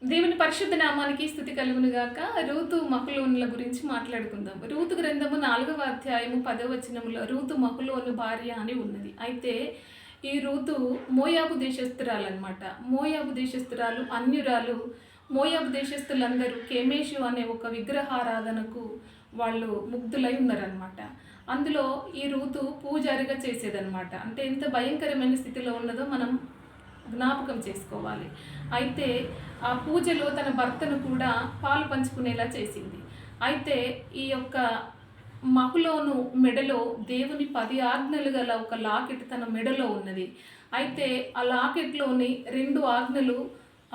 దేవుని పరిశుద్ధ నామానికి స్తుతి కలుగును గాక. రూతు మహలోనుల గురించి మాట్లాడుకుందాం. రూతు గ్రంథము 4వ అధ్యాయము 10వ వచనములో రూతు మహలోను భార్య అని ఉన్నది. అయితే ఈ రూతు మోయాబు దేశస్థురాలన్నమాట. మోయాబు దేశస్థురాలు, అన్యురాలు. మోయాబు దేశస్థులందరూ కేమేషు అనే ఒక విగ్రహారాధనకు వాళ్ళు ముగ్ధులై ఉన్నారనమాట. అందులో ఈ రూతు పూజారిగా చేసేదన్నమాట. అంటే ఎంత భయంకరమైన స్థితిలో ఉన్నదో మనం జ్ఞాపకం చేసుకోవాలి. అయితే ఆ పూజలో తన భర్తను కూడా పాలు పంచుకునేలా చేసింది. అయితే ఈ యొక్క మహలోను మెడలో దేవుని 10 ఆజ్ఞలు గల ఒక లాకెట్ తన మెడలో ఉన్నది. అయితే ఆ లాకెట్లోని 2 ఆజ్ఞలు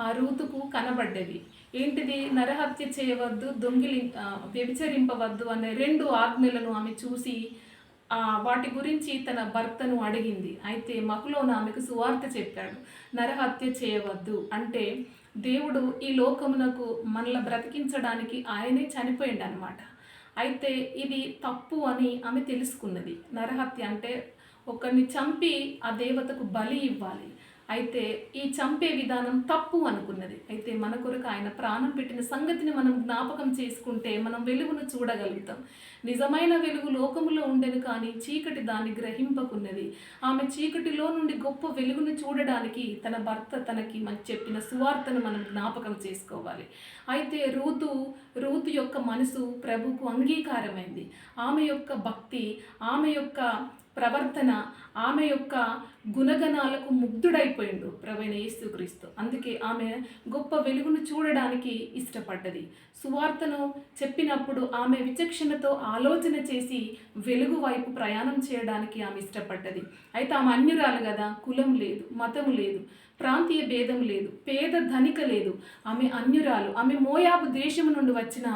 ఆ రూతుకు కనబడ్డవి. ఏంటిది? నరహత్య చేయవద్దు, వ్యభిచరింపవద్దు అనే 2 ఆజ్ఞలను ఆమె చూసి వాటి గురించి తన భర్తను అడిగింది. అయితే మహలోను ఆమెకు సువార్త చెప్పాడు. నరహత్య చేయవద్దు అంటే దేవుడు ఈ లోకమునకు మనల్ని బ్రతికించడానికి ఆయనే చనిపోయింది అనమాట. అయితే ఇది తప్పు అని ఆమె తెలుసుకున్నది. నరహత్య అంటే ఒకరిని చంపి ఆ దేవతకు బలి ఇవ్వాలి. అయితే ఈ చంపే విధానం తప్పు అనుకున్నది. అయితే మన కొరకు ఆయన ప్రాణం పెట్టిన సంగతిని మనం జ్ఞాపకం చేసుకుంటే మనం వెలుగును చూడగలుగుతాం. నిజమైన వెలుగు లోకములో ఉండేది, కానీ చీకటి దాన్ని గ్రహింపకున్నది. ఆమె చీకటిలో నుండి గొప్ప వెలుగును చూడడానికి తన భర్త తనకి చెప్పిన సువార్తను మనం జ్ఞాపకం చేసుకోవాలి. అయితే రూతు యొక్క మనసు ప్రభుకు అంగీకారమైంది. ఆమె యొక్క భక్తి, ఆమె యొక్క ప్రవర్తన, ఆమె యొక్క గుణగణాలకు ముగ్ధుడైపోయిండు ప్రభువైన యేసుక్రీస్తు. అందుకే ఆమె గొప్ప వెలుగును చూడడానికి ఇష్టపడ్డది. సువార్తను చెప్పినప్పుడు ఆమె విచక్షణతో ఆలోచన చేసి వెలుగు వైపు ప్రయాణం చేయడానికి ఆమె ఇష్టపడ్డది. అయితే ఆమె అన్యురాలు కదా, కులం లేదు, మతం లేదు, ప్రాంతీయ భేదం లేదు, పేద ధనిక లేదు. ఆమె అన్యురాలు. ఆమె మోయాబు దేశం నుండి వచ్చిన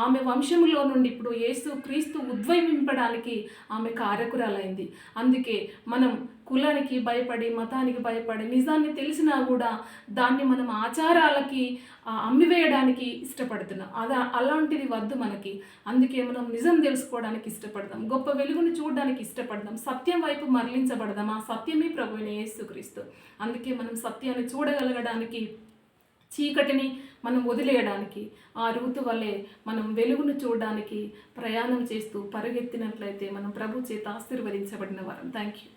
ఆమె వంశములో నుండి ఇప్పుడు యేసుక్రీస్తు ఉద్భవింపడానికి ఆమె కారకురాలైంది. అందుకే మనం కులానికి భయపడి, మతానికి భయపడి, నిజాన్ని తెలిసినా కూడా దాన్ని మనం ఆచారాలకి అమ్మివేయడానికి ఇష్టపడుతున్నాం. అలాంటిది వద్దు మనకి. అందుకే మనం నిజం తెలుసుకోవడానికి ఇష్టపడదాం, గొప్ప వెలుగును చూడడానికి ఇష్టపడదాం, సత్యం వైపు మరలించబడదాం. ఆ సత్యమే ప్రభువైన యేసుక్రీస్తు. అందుకే మనం సత్యాన్ని చూడగలగడానికి, చీకటిని మనం వదిలేయడానికి, ఆ రూతు వల్లే మనం వెలుగును చూడడానికి ప్రయాణం చేస్తూ పరిగెత్తినట్లయితే మనం ప్రభు చేత ఆశీర్వదించబడిన వారం. Thank you.